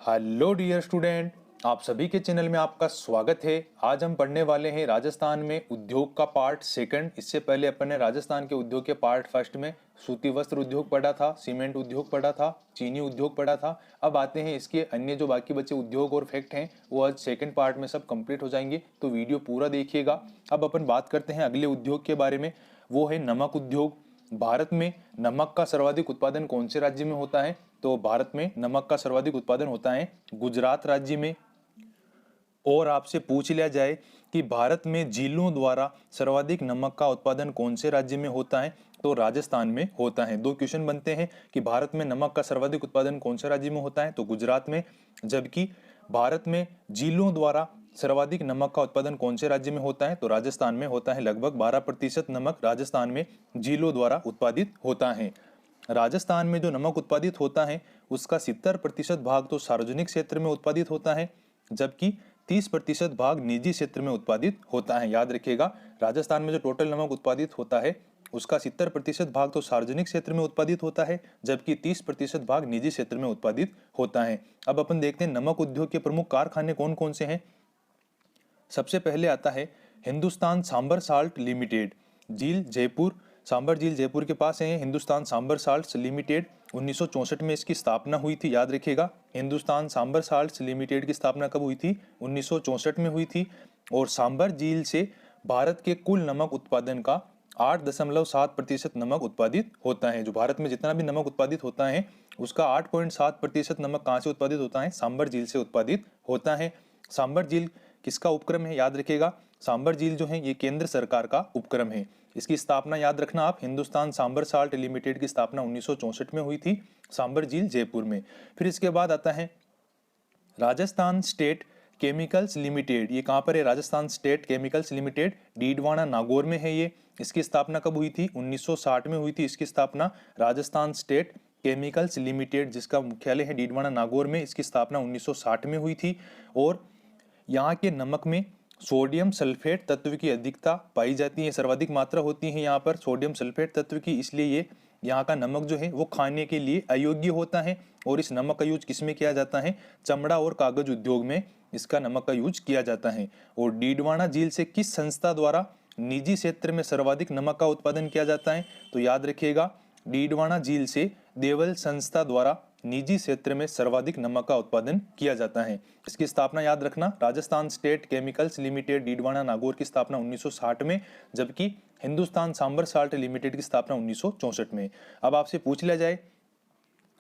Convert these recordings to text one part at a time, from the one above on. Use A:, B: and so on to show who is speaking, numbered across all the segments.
A: Hello dear student, आप सभी के चैनल में आपका स्वागत है। आज हम पढ़ने वाले हैं राजस्थान में उद्योग का पार्ट सेकंड। इससे पहले अपन ने राजस्थान के उद्योग के पार्ट फर्स्ट में सूती वस्त्र उद्योग पढ़ा था, सीमेंट उद्योग पढ़ा था, चीनी उद्योग पढ़ा था। अब आते हैं इसके अन्य जो बाकी बचे उद्योग और फैक्ट हैं वो आज सेकंड पार्ट में सब कंप्लीट हो जाएंगे, तो वीडियो पूरा देखिएगा। अब अपन बात करते हैं अगले उद्योग के बारे में, वो है नमक उद्योग। भारत में नमक का सर्वाधिक उत्पादन कौन से राज्य में होता है? तो भारत में नमक का सर्वाधिक उत्पादन होता है गुजरात राज्य में। और आपसे पूछ लिया जाए कि भारत में झीलों द्वारा सर्वाधिक नमक का उत्पादन कौन से राज्य में होता है? तो राजस्थान में होता है। दो क्वेश्चन बनते हैं कि भारत में नमक का सर्वाधिक उत्पादन कौन से राज्य में होता है? तो गुजरात में। जबकि भारत में झीलों द्वारा सर्वाधिक नमक का उत्पादन कौन से राज्य में होता है? तो राजस्थान में होता है। लगभग 12% नमक राजस्थान में झीलों द्वारा उत्पादित होता है। राजस्थान में जो नमक उत्पादित होता है उसका 70% भाग तो सार्वजनिक क्षेत्र में उत्पादित होता है, जबकि 30% भाग निजी क्षेत्र में उत्पादित होता है। याद रखिएगा, राजस्थान में जो टोटल नमक उत्पादित होता है उसका 70% भाग तो सार्वजनिक क्षेत्र में उत्पादित होता है, जबकि 30% भाग निजी क्षेत्र में उत्पादित होता है। अब अपन देखते हैं नमक उद्योग के प्रमुख कारखाने कौन कौन से हैं। सबसे पहले आता है हिंदुस्तान सांबर साल्ट लिमिटेड, झील जयपुर। सांबर झील जयपुर के पास है हिंदुस्तान सांबर साल्ट लिमिटेड। 1964 में इसकी स्थापना हुई थी। याद रखिएगा, हिंदुस्तान सांबर साल्ट लिमिटेड की स्थापना कब हुई थी? 1964 में हुई थी। और सांबर झील से भारत के कुल नमक उत्पादन का 8.7% नमक उत्पादित होता है। जो भारत में जितना भी नमक उत्पादित होता है उसका 8.7% नमक कहाँ से उत्पादित होता है? सांबर झील से उत्पादित होता है। सांबर झील किसका उपक्रम है? याद रखिएगा, सांबर झील जो है ये केंद्र सरकार का उपक्रम है। इसकी स्थापना याद रखना आप, हिंदुस्तान सांबर साल्ट लिमिटेड की स्थापना 1964 में हुई थी, सांबर झील जयपुर में। फिर इसके बाद आता है राजस्थान स्टेट केमिकल्स लिमिटेड। ये कहाँ पर है? Rajasthan state chemicals limited Didwana Nagaur में है ये। इसकी स्थापना कब हुई थी? 1960 में हुई थी इसकी स्थापना। राजस्थान स्टेट केमिकल्स लिमिटेड जिसका मुख्यालय है डीडवाना नागौर में, इसकी स्थापना 1960 में हुई थी। और यहाँ के नमक में सोडियम सल्फेट तत्व की अधिकता पाई जाती है, सर्वाधिक मात्रा होती है यहाँ पर सोडियम सल्फेट तत्व की, इसलिए ये यहाँ का नमक जो है वो खाने के लिए अयोग्य होता है। और इस नमक का यूज किस में किया जाता है? चमड़ा और कागज उद्योग में इसका नमक का यूज किया जाता है। और डीडवाना झील से किस संस्था द्वारा निजी क्षेत्र में सर्वाधिक नमक का उत्पादन किया जाता है? तो याद रखिएगा, डीडवाना झील से देवल संस्था द्वारा निजी क्षेत्र में सर्वाधिक नमक का उत्पादन किया जाता है। इसकी स्थापना याद रखना, Rajasthan state chemicals limited Didwana Nagaur की स्थापना 1960 में, जबकि हिंदुस्तान सांबर साल्ट लिमिटेड की स्थापना 1964 में। अब आपसे पूछ लिया जाए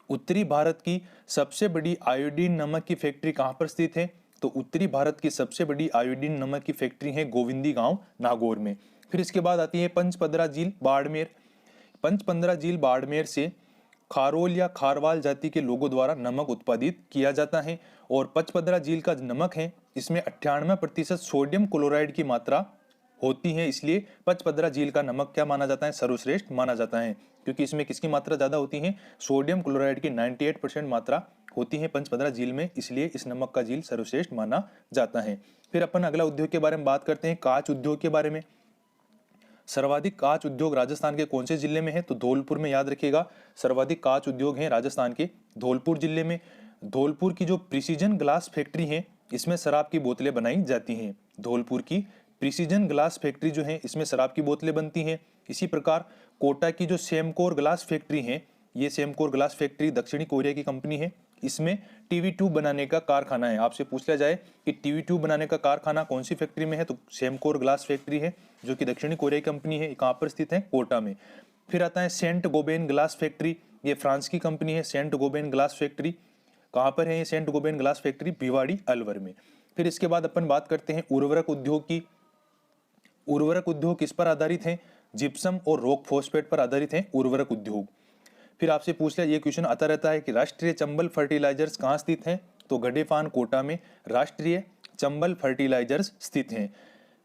A: उत्तरी भारत की सबसे बड़ी आयोडीन नमक की फैक्ट्री कहां पर स्थित है? तो उत्तरी भारत की सबसे बड़ी आयोडीन नमक की फैक्ट्री है गोविंदी गांव नागौर में। फिर इसके बाद आती है पंचपदरा झील बाड़मेर। पंचपदरा झील बाड़मेर से खारोल या खारवाल जाति के लोगों द्वारा नमक उत्पादित किया जाता है। और पंचपदरा झील का नमक है इसमें 98% सोडियम क्लोराइड की मात्रा होती है, इसलिए पंचपदरा झील का नमक क्या माना जाता है? सर्वश्रेष्ठ माना जाता है, क्योंकि इसमें किसकी मात्रा ज्यादा होती है? सोडियम क्लोराइड की 98% मात्रा होती है पंचपदरा झील में, इसलिए इस नमक का झील सर्वश्रेष्ठ माना जाता है। फिर अपन अगला उद्योग के बारे में बात करते हैं, कांच उद्योग के बारे में। सर्वाधिक कांच उद्योग राजस्थान के कौन से जिले में है? तो धौलपुर में। याद रखिएगा, सर्वाधिक कांच उद्योग है राजस्थान के धौलपुर जिले में। धौलपुर की जो प्रिसीजन ग्लास फैक्ट्री है इसमें शराब की बोतलें बनाई जाती हैं। धौलपुर की प्रिसीजन ग्लास फैक्ट्री जो है इसमें शराब की बोतलें बनती हैं। इसी प्रकार कोटा की जो सेमकोर ग्लास फैक्ट्री है, ये सेमकोर ग्लास फैक्ट्री दक्षिणी कोरिया की कंपनी है, इसमें टीवी ट्यूब बनाने का कारखाना है। आपसे पूछ लिया जाए कि टीवी ट्यूब बनाने का कारखाना कौन सी फैक्ट्री में है? तो सेमकोर ग्लास फैक्ट्री है जो कि दक्षिणी कोरिया की कंपनी है, कहाँ पर स्थित है? कोटा में। फिर आता है सेंट गोबेन ग्लास फैक्ट्री, ये फ्रांस की कंपनी है। सेंट गोबेन ग्लास फैक्ट्री कहाँ पर है? ये Saint Gobain glass factory Bhiwadi Alwar में। फिर इसके बाद अपन बात करते हैं उर्वरक उद्योग की। उर्वरक उद्योग किस पर आधारित है? जिप्सम और रॉक फॉस्फेट पर आधारित है उर्वरक उद्योग। फिर आपसे पूछ लिया, ये क्वेश्चन आता रहता है कि राष्ट्रीय चंबल फर्टिलाइजर्स कहाँ स्थित हैं? तो गडेफान कोटा में राष्ट्रीय चंबल फर्टिलाइजर्स स्थित हैं।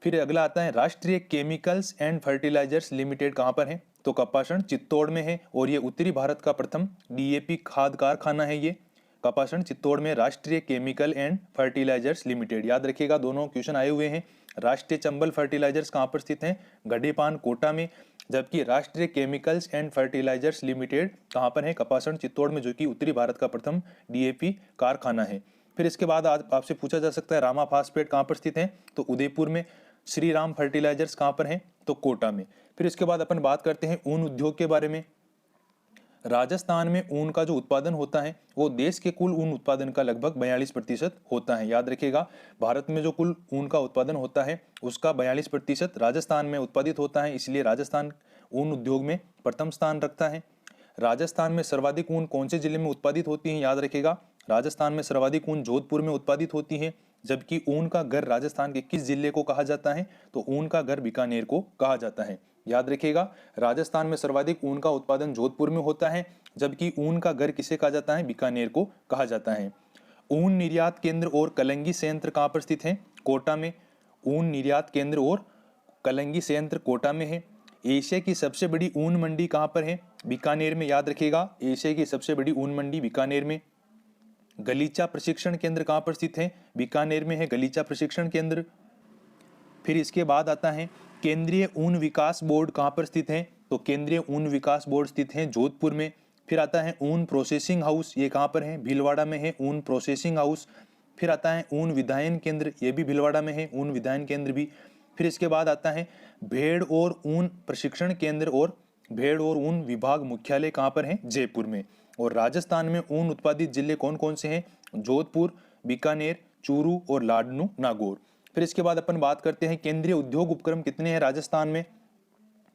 A: फिर अगला आता है राष्ट्रीय केमिकल्स एंड फर्टिलाइजर्स लिमिटेड कहाँ पर है? तो कपासण चित्तौड़ में है। और ये उत्तरी भारत का प्रथम डीएपी खाद कारखाना है। ये कपासण चित्तौड़ में राष्ट्रीय केमिकल एंड फर्टिलाइजर्स लिमिटेड। याद रखिएगा, दोनों क्वेश्चन आए हुए हैं। राष्ट्रीय चंबल फर्टिलाइजर्स कहाँ पर स्थित हैं? गडेपान कोटा में, जबकि राष्ट्रीय केमिकल्स एंड फर्टिलाइजर्स लिमिटेड कहाँ पर है, कपासण चित्तौड़ में, जो कि उत्तरी भारत का प्रथम डीएपी कारखाना है। फिर इसके बाद आज आपसे पूछा जा सकता है रामा फास्फेट कहाँ पर स्थित है, तो उदयपुर में। श्री राम फर्टिलाइजर्स कहाँ पर है, तो कोटा में। फिर इसके बाद अपन बात करते हैं ऊन उद्योग के बारे में। राजस्थान में ऊन का जो उत्पादन होता है वो देश के कुल ऊन उत्पादन का लगभग 42% होता है। याद रखिएगा, भारत में जो कुल ऊन का उत्पादन होता है उसका 42% राजस्थान में उत्पादित होता है, इसलिए राजस्थान ऊन उद्योग में प्रथम स्थान रखता है। राजस्थान में सर्वाधिक ऊन कौन से जिले में उत्पादित होती है, याद रखिएगा, राजस्थान में सर्वाधिक ऊन जोधपुर में उत्पादित होती है। जबकि ऊन का घर राजस्थान के किस जिले को कहा जाता है, तो ऊन का घर बीकानेर को कहा जाता है। याद रखिएगा, राजस्थान में सर्वाधिक ऊन का उत्पादन जोधपुर में होता है, जबकि ऊन का घर किसे कहा जाता है, बीकानेर को कहा जाता है। ऊन निर्यात केंद्र और कलंगी संयंत्र कहाँ पर स्थित है, कोटा में। ऊन निर्यात केंद्र और कलंगी संयंत्र कोटा में है। एशिया की सबसे बड़ी ऊन मंडी कहाँ पर है, बीकानेर में। याद रखिएगा, एशिया की सबसे बड़ी ऊन मंडी बीकानेर में। गलीचा प्रशिक्षण केंद्र कहाँ पर स्थित है, बीकानेर में है गलीचा प्रशिक्षण केंद्र। फिर इसके बाद आता है केंद्रीय ऊन विकास बोर्ड कहाँ पर स्थित है, तो केंद्रीय ऊन विकास बोर्ड स्थित है जोधपुर में। फिर आता है ऊन प्रोसेसिंग हाउस, ये कहाँ पर है, भीलवाड़ा में है ऊन प्रोसेसिंग हाउस। फिर आता है ऊन विधायन केंद्र, ये भी भीलवाड़ा में है ऊन विधायन केंद्र भी। फिर इसके बाद आता है भेड़ और ऊन प्रशिक्षण केंद्र और भेड़ और ऊन विभाग मुख्यालय कहाँ पर है, जयपुर में। और राजस्थान में ऊन उत्पादित जिले कौन कौन से हैं, जोधपुर, बीकानेर, चूरू और लाडनू नागौर। फिर इसके बाद अपन बात करते हैं केंद्रीय उद्योग उपक्रम कितने हैं राजस्थान में,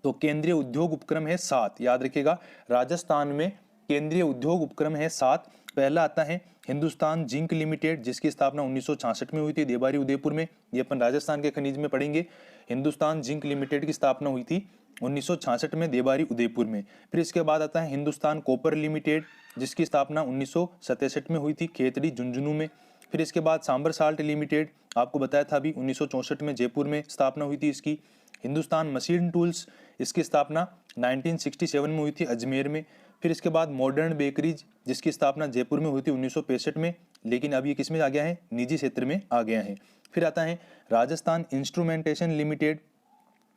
A: तो केंद्रीय उद्योग उपक्रम है 7। याद रखिएगा, राजस्थान में केंद्रीय उद्योग उपक्रम है 7। पहला आता है हिंदुस्तान जिंक लिमिटेड, जिसकी स्थापना 1966 में हुई थी देवारी उदयपुर में। ये अपन राजस्थान के खनिज में पढ़ेंगे। हिंदुस्तान जिंक लिमिटेड की स्थापना हुई थी 1966 में देवारी उदयपुर में। फिर इसके बाद आता है हिंदुस्तान कॉपर लिमिटेड, जिसकी स्थापना 1967 में हुई थी खेतड़ी झुंझुनू में। फिर इसके बाद सांबर साल्ट लिमिटेड, आपको बताया था अभी 1964 में जयपुर में स्थापना हुई थी इसकी। हिंदुस्तान मशीन टूल्स, इसकी स्थापना 1967 में हुई थी अजमेर में। फिर इसके बाद मॉडर्न बेकरीज, जिसकी स्थापना जयपुर में हुई थी 1965 में, लेकिन अब ये किस में आ गया है, निजी क्षेत्र में आ गया है। फिर आता है राजस्थान इंस्ट्रूमेंटेशन लिमिटेड,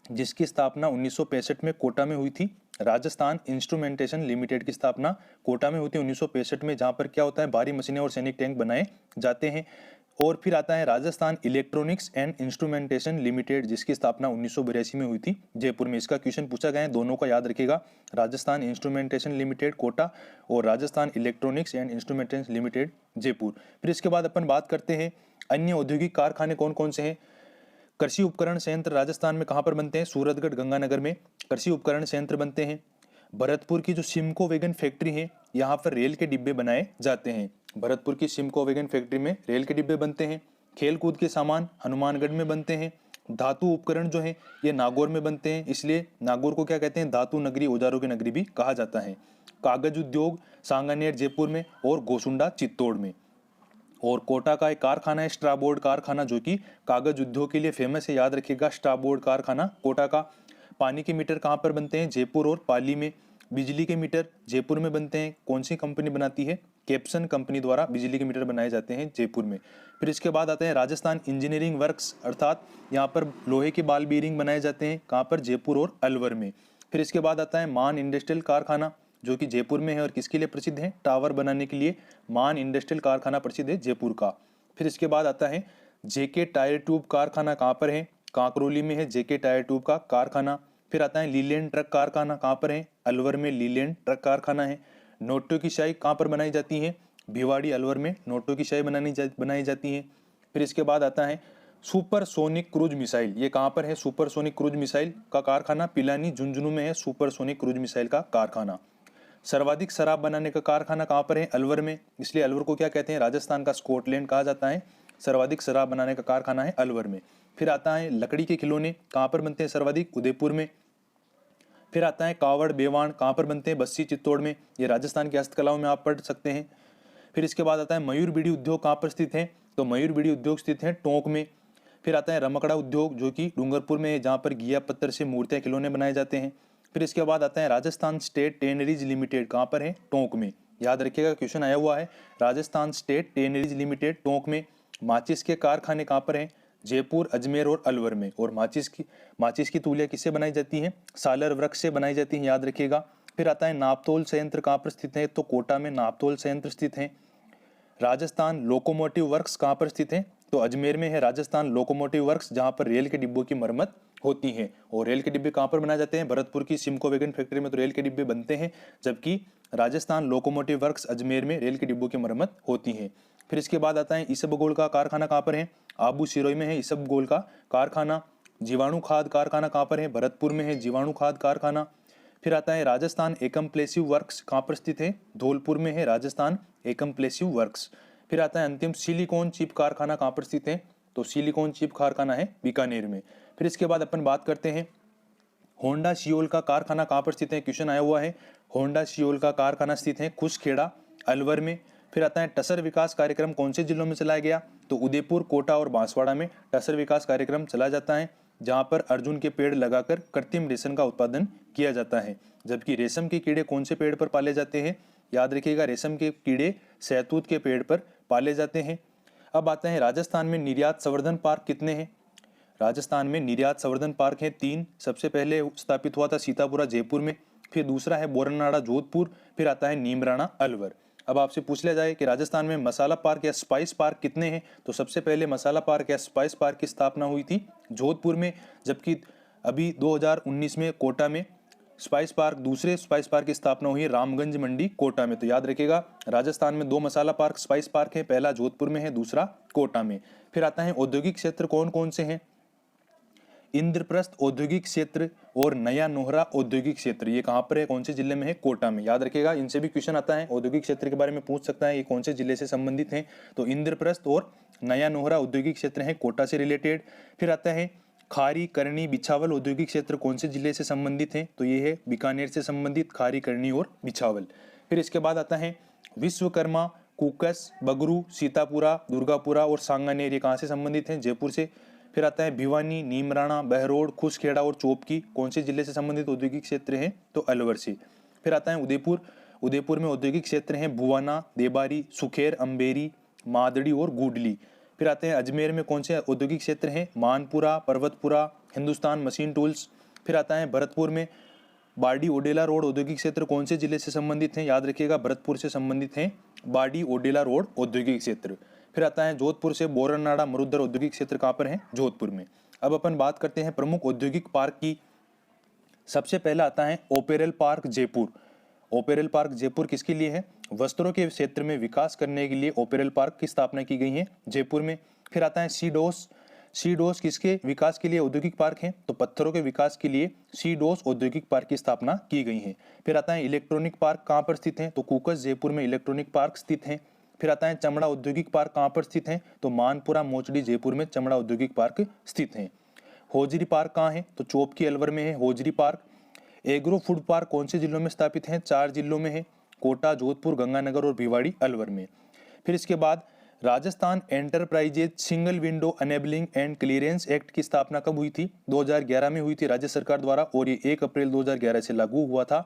A: जिसकी स्थापना 1965 में कोटा में हुई थी। राजस्थान इंस्ट्रूमेंटेशन लिमिटेड की स्थापना कोटा में हुई थी 1965 में, जहां पर क्या होता है, भारी मशीनें और सैनिक टैंक बनाए जाते हैं। और फिर आता है Rajasthan electronics and instrumentation limited, जिसकी स्थापना 1982 में हुई थी जयपुर में। इसका क्वेश्चन पूछा गया है, दोनों का याद रखिएगा, राजस्थान इंस्ट्रूमेंटेशन लिमिटेड कोटा और Rajasthan electronics and instrumentation limited Jaipur. फिर इसके बाद अपन बात करते हैं अन्य औद्योगिक कारखाने कौन कौन से हैं। कृषि उपकरण संयंत्र राजस्थान में कहाँ पर बनते हैं, सूरतगढ़ गंगानगर में कृषि उपकरण संयंत्र बनते हैं। भरतपुर की जो सिमको वैगन फैक्ट्री है, यहाँ पर रेल के डिब्बे बनाए जाते हैं। भरतपुर की सिमको वैगन फैक्ट्री में रेल के डिब्बे बनते हैं। खेल कूद के सामान हनुमानगढ़ में बनते हैं। धातु उपकरण जो है ये नागौर में बनते हैं, इसलिए नागौर को क्या कहते हैं, धातु नगरी, औजारों की नगरी भी कहा जाता है। कागज उद्योग सांगानेर जयपुर में और गोसुंडा चित्तौड़ में। और कोटा का एक कारखाना है स्ट्रा बोर्ड कारखाना, जो कि कागज उद्योग के लिए फेमस है। याद रखिएगा, स्ट्रा बोर्ड कारखाना कोटा का। पानी के मीटर कहाँ पर बनते हैं, जयपुर और पाली में। बिजली के मीटर जयपुर में बनते हैं, कौन सी कंपनी बनाती है, कैप्सन कंपनी द्वारा बिजली के मीटर बनाए जाते हैं जयपुर में। फिर इसके बाद आते हैं राजस्थान इंजीनियरिंग वर्क्स, अर्थात यहाँ पर लोहे के बाल बीयरिंग बनाए जाते हैं, कहाँ पर, जयपुर और अलवर में। फिर इसके बाद आता है मान इंडस्ट्रियल कारखाना, जो कि जयपुर में है और किसके लिए प्रसिद्ध है, टावर बनाने के लिए मान इंडस्ट्रियल कारखाना प्रसिद्ध है जयपुर का। फिर इसके बाद आता है जेके टायर ट्यूब कारखाना, कहाँ पर है, कांकरोली में है जेके टायर ट्यूब का कारखाना। फिर आता है लीलैंड ट्रक कारखाना, कहाँ पर है, अलवर में लीलैंड ट्रक कारखाना है। नोटो की शाही कहाँ पर बनाई जाती है, भिवाड़ी अलवर में नोटो की शाही बनाई जाती है। फिर इसके बाद आता है सुपरसोनिक क्रूज मिसाइल, ये कहाँ पर है, सुपरसोनिक क्रूज मिसाइल का कारखाना पिलानी झुंझुनू में है सुपरसोनिक क्रूज मिसाइल का कारखाना। सर्वाधिक शराब बनाने का कारखाना कहाँ पर है, अलवर में, इसलिए अलवर को क्या कहते हैं, राजस्थान का स्कॉटलैंड कहा जाता है। सर्वाधिक शराब बनाने का कारखाना है अलवर में। फिर आता है लकड़ी के खिलौने, कहाँ पर बनते हैं, सर्वाधिक उदयपुर में। फिर आता है कावड़ बेवाण, कहाँ पर बनते हैं, बस्सी चित्तौड़ में, ये राजस्थान की हस्तकलाओं में आप पढ़ सकते हैं। फिर इसके बाद आता है मयूर बीड़ी उद्योग, कहाँ पर स्थित है, तो मयूर बीड़ी उद्योग स्थित है टोंक में। फिर आता है रमकड़ा उद्योग, जो कि डूंगरपुर में है, जहाँ पर घिया पत्थर से मूर्तियाँ खिलौने बनाए जाते हैं। फिर इसके बाद आता है राजस्थान स्टेट टेनरीज लिमिटेड, कहाँ पर है, टोंक में। याद रखिएगा, क्वेश्चन आया हुआ है, Rajasthan state tanneries limited Tonk में। माचिस के कारखाने कहाँ पर हैं, जयपुर, अजमेर और अलवर में। और माचिस की तूलियां किससे बनाई जाती हैं? सालर वृक्ष से बनाई जाती हैं, याद रखिएगा। फिर आता है नापतोल संयंत्र कहाँ पर स्थित है? तो कोटा में नापतोल संयंत्र स्थित है। राजस्थान लोकोमोटिव वर्क्स कहाँ पर स्थित है? तो अजमेर में है राजस्थान लोकोमोटिव वर्क्स, जहाँ पर रेल के डिब्बों की मरम्मत होती है। और रेल के डिब्बे कहाँ पर बनाए जाते हैं? भरतपुर की सिमको वैगन फैक्ट्री में तो रेल के डिब्बे बनते हैं, जबकि राजस्थान लोकोमोटिव वर्क्स अजमेर में रेल के डिब्बों की मरम्मत होती है। फिर इसके बाद आता है इसबगोल का कारखाना कहाँ पर है? आबू सिरोही में है इसबगोल का कारखाना। जीवाणु खाद कारखाना कहाँ पर है? भरतपुर में है जीवाणु खाद कारखाना। फिर आता है राजस्थान एकम प्लेसिव वर्क्स कहाँ पर स्थित है? धौलपुर में है राजस्थान एकम प्लेसिव वर्क्स। फिर आता है अंतिम सिलिकॉन चिप कारखाना कहाँ पर स्थित है? तो सिलिकॉन चिप कारखाना है बीकानेर में। फिर इसके बाद अपन बात करते हैं होंडा सियोल का कारखाना कहाँ पर स्थित है? क्वेश्चन आया हुआ है। होंडा सियोल का कारखाना स्थित है खुसखेड़ा, अलवर में। फिर आता है टसर विकास कार्यक्रम कौन से जिलों में चलाया गया? तो उदयपुर, कोटा और बांसवाड़ा में टसर विकास कार्यक्रम चलाया जाता है, जहां पर अर्जुन के पेड़ लगाकर कृत्रिम रेशम का उत्पादन किया जाता है। जबकि रेशम के कीड़े कौन से पेड़ पर पाले जाते हैं? याद रखिएगा, रेशम के कीड़े सहतूत के पेड़ पर पाले जाते हैं। अब आते हैं राजस्थान में निर्यात संवर्धन पार्क कितने हैं? राजस्थान में निर्यात संवर्धन पार्क है 3। सबसे पहले स्थापित हुआ था सीतापुरा जयपुर में, फिर दूसरा है बोरनाड़ा जोधपुर, फिर आता है नीमराणा अलवर। अब आपसे पूछ लिया जाए कि राजस्थान में मसाला पार्क या स्पाइस पार्क कितने हैं, तो सबसे पहले मसाला पार्क या स्पाइस पार्क की स्थापना हुई थी जोधपुर में, जबकि अभी 2019 में कोटा में स्पाइस पार्क, दूसरे स्पाइस पार्क की स्थापना हुई है रामगंज मंडी कोटा में। तो याद रखिएगा, राजस्थान में 2 मसाला पार्क स्पाइस पार्क है, पहला जोधपुर में है, दूसरा कोटा में। फिर आता है औद्योगिक क्षेत्र कौन कौन से हैं? इंद्रप्रस्थ औद्योगिक क्षेत्र और नया नोहरा औद्योगिक क्षेत्र, ये कहाँ पर है, कौन से जिले में है? कोटा में। याद रखिएगा, इनसे भी क्वेश्चन आता है, औद्योगिक क्षेत्र के बारे में पूछ सकता है, ये कौन से जिले से संबंधित हैं? तो इंद्रप्रस्थ और नया नोहरा औद्योगिक क्षेत्र है कोटा से रिलेटेड। फिर आता है खारी, करनी, बिछावल औद्योगिक क्षेत्र कौन से जिले से संबंधित है? तो ये है बीकानेर से संबंधित खारी, करनी और बिछावल। फिर इसके बाद आता है विश्वकर्मा, कुकस, बगरू, सीतापुरा, दुर्गापुरा और सांगानेर, ये कहाँ से संबंधित हैं? जयपुर से। फिर आता है भिवानी, नीमराणा, बहरोड, खुसखेड़ा और चोपकी कौन से जिले से संबंधित औद्योगिक क्षेत्र हैं? तो अलवर से। फिर आता है उदयपुर, उदयपुर में औद्योगिक क्षेत्र हैं बुवाना, देबारी, सुखेर, अम्बेरी, मादड़ी और गुडली। फिर आते हैं अजमेर में कौन से औद्योगिक क्षेत्र हैं? Manpura, Parbatpura, Hindustan machine tools. फिर आता है भरतपुर में बाडी ओडेला रोड औद्योगिक क्षेत्र कौन से जिले से संबंधित हैं? याद रखिएगा, भरतपुर से संबंधित हैं बाडी ओडेला रोड औद्योगिक क्षेत्र। फिर आता है जोधपुर से बोरनाड़ा मरुधर औद्योगिक क्षेत्र कहाँ पर है? जोधपुर में। अब अपन बात करते हैं प्रमुख औद्योगिक पार्क की। सबसे पहला आता है ओपेरल पार्क जयपुर। ओपेरल पार्क जयपुर किसके लिए है? वस्त्रों के क्षेत्र में विकास करने के लिए ओपेरल पार्क की स्थापना की गई है जयपुर में। फिर आता है सीडोस, सीडोस किसके विकास के लिए औद्योगिक पार्क है? तो पत्थरों के विकास के लिए सीडोस औद्योगिक पार्क की स्थापना की गई है। फिर आता है इलेक्ट्रॉनिक पार्क कहाँ पर स्थित है? तो कुकस जयपुर में इलेक्ट्रॉनिक पार्क स्थित है। फिर आता है चमड़ा औद्योगिक पार्क कहाँ पर स्थित है? तो मानपुरा, मोचड़ी जयपुर में चमड़ा औद्योगिक पार्क स्थित है। होजरी पार्क कहाँ है? तो चोपकी अलवर में है hosiery park. Agro food park कौन से जिलों में स्थापित है? 4 जिलों में है, कोटा, जोधपुर, गंगानगर और भिवाड़ी अलवर में। फिर इसके बाद Rajasthan enterprises single window enabling and clearance act की स्थापना कब हुई थी? 2011 में हुई थी राज्य सरकार द्वारा, और ये 1 अप्रैल 2011 से लागू हुआ था,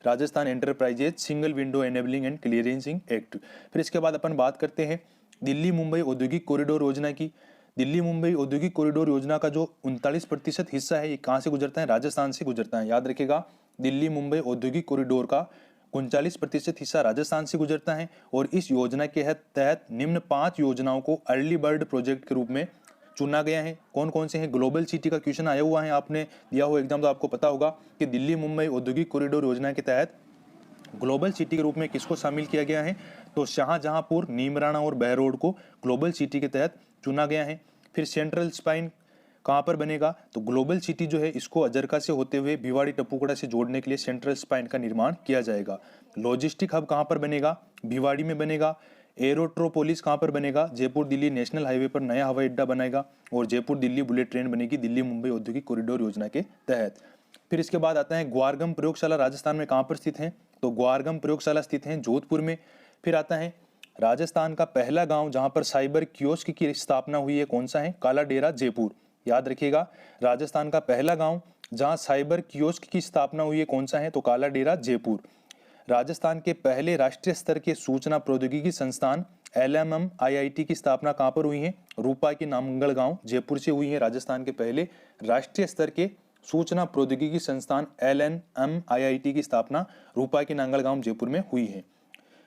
A: Rajasthan enterprises single window enabling and clearancing act. फिर इसके बाद अपन बात करते हैं दिल्ली मुंबई औद्योगिक कॉरिडोर योजना की। दिल्ली मुंबई औद्योगिक कॉरिडोर योजना का जो 39% हिस्सा है, ये कहाँ से गुजरता है? राजस्थान से गुजरता है। याद रखिएगा, दिल्ली मुंबई औद्योगिक कॉरिडोर का 39% हिस्सा राजस्थान से गुजरता है। और इस योजना के तहत निम्न 5 योजनाओं को अर्ली बर्ड प्रोजेक्ट के रूप में चुना गया है। कौन कौन से हैं? ग्लोबल सिटी का क्वेश्चन आया हुआ है, आपने दिया हो एग्जाम तो आपको पता होगा कि दिल्ली मुंबई औद्योगिक कॉरिडोर योजना के तहत ग्लोबल सिटी के रूप में किसको शामिल किया गया है? तो शाहजहांपुर, नीमराणा और बहरोड को ग्लोबल सिटी के तहत चुना गया है। फिर सेंट्रल स्पाइन कहाँ पर बनेगा? तो ग्लोबल सिटी जो है इसको अजरका से होते हुए भिवाड़ी टपुकड़ा से जोड़ने के लिए सेंट्रल स्पाइन का निर्माण किया जाएगा। लॉजिस्टिक हब कहाँ पर बनेगा? भिवाड़ी में बनेगा। एरोट्रोपोलिस कहाँ पर बनेगा? जयपुर दिल्ली नेशनल हाईवे पर नया हवाई अड्डा बनाएगा, और जयपुर दिल्ली बुलेट ट्रेन बनेगी दिल्ली मुंबई औद्योगिक कॉरिडोर योजना के तहत। फिर इसके बाद आता है ग्वारगम प्रयोगशाला राजस्थान में कहाँ पर स्थित है? तो ग्वारगम प्रयोगशाला स्थित है जोधपुर में। फिर आता है राजस्थान का पहला गांव जहां पर साइबर कियोस्क की स्थापना हुई है, कौन सा है? काला डेरा जयपुर। याद रखिएगा, राजस्थान का पहला गांव जहां साइबर कियोस्क की स्थापना हुई है, कौन सा है? तो काला डेरा जयपुर। राजस्थान के पहले राष्ट्रीय स्तर के सूचना प्रौद्योगिकी संस्थान LMM IIT की स्थापना कहाँ पर हुई है? रूपा की नांगलगांव जयपुर से हुई है। राजस्थान के पहले राष्ट्रीय स्तर के सूचना प्रौद्योगिकी संस्थान LMM IIT की स्थापना रूपा की नांगलगांव जयपुर में हुई है।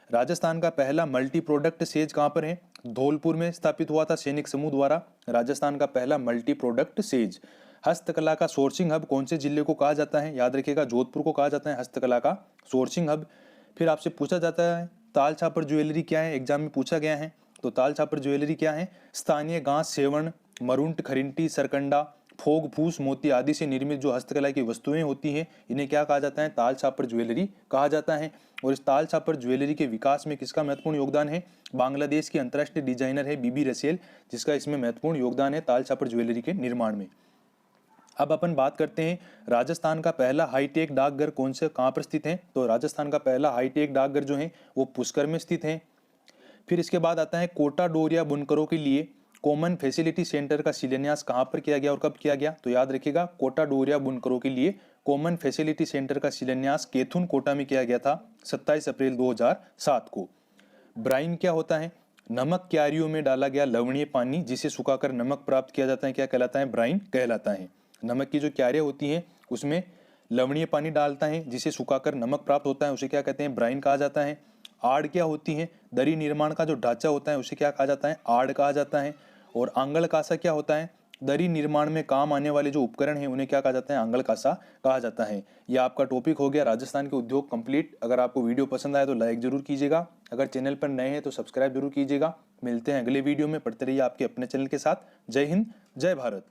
A: राजस्थान का पहला मल्टी प्रोडक्ट सेज कहाँ पर है? धौलपुर में स्थापित हुआ था सैनिक समूह द्वारा। राजस्थान का पहला मल्टी प्रोडक्ट सेज। हस्तकला का सोर्सिंग हब कौन से जिले को कहा जाता है? याद रखिएगा, जोधपुर को कहा जाता है हस्तकला का सोर्सिंग हब। फिर आपसे पूछा जाता है ताल छापर ज्वेलरी क्या है? एग्जाम में पूछा गया है। तो ताल छापर ज्वेलरी क्या है? स्थानीय घास, सेवण, मरुंट, खरिंटी, सरकंडा, फोग, फूस, मोती आदि से निर्मित जो हस्तकला की वस्तुएं होती हैं, इन्हें क्या कहा जाता है? ताल छापर ज्वेलरी कहा जाता है। और इस ताल छापर ज्वेलरी के विकास में किसका महत्वपूर्ण योगदान है? बांग्लादेश की अंतर्राष्ट्रीय डिजाइनर है बीबी रसेल, जिसका इसमें महत्वपूर्ण योगदान है ताल छापर ज्वेलरी के निर्माण में। अब अपन बात करते हैं राजस्थान का पहला हाईटेक डाकघर कौन से कहाँ पर स्थित है? तो राजस्थान का पहला हाईटेक डाकघर जो है वो पुष्कर में स्थित है। फिर इसके बाद आता है कोटा डोरिया बुनकरों के लिए कॉमन फैसिलिटी सेंटर का शिलान्यास कहाँ पर किया गया और कब किया गया? तो याद रखिएगा, कोटा डोरिया बुनकरों के लिए कॉमन फैसिलिटी सेंटर का शिलान्यास केथुन कोटा में किया गया था 27 अप्रैल 2007 को। ब्राइन क्या होता है? नमक क्यारियों में डाला गया लवणीय पानी जिसे सुखाकर नमक प्राप्त किया जाता है, क्या कहलाता है? ब्राइन कहलाता है। नमक की जो क्यारियां होती हैं उसमें लवणीय पानी डालता है जिसे सुखाकर नमक प्राप्त होता है, उसे क्या कहते हैं? ब्राइन कहा जाता है। आड़ क्या होती है? दरी निर्माण का जो ढांचा होता है उसे क्या कहा जाता है? आड़ कहा जाता है। और आंगल कासा क्या होता है? दरी निर्माण में काम आने वाले जो उपकरण हैं उन्हें क्या कहा जाता है? आंगल कासा कहा जाता है। यह आपका टॉपिक हो गया राजस्थान के उद्योग कंप्लीट। अगर आपको वीडियो पसंद आए तो लाइक जरूर कीजिएगा, अगर चैनल पर नए हैं तो सब्सक्राइब जरूर कीजिएगा। मिलते हैं अगले वीडियो में, पढ़ते रहिए आपके अपने चैनल के साथ। जय हिंद, जय भारत।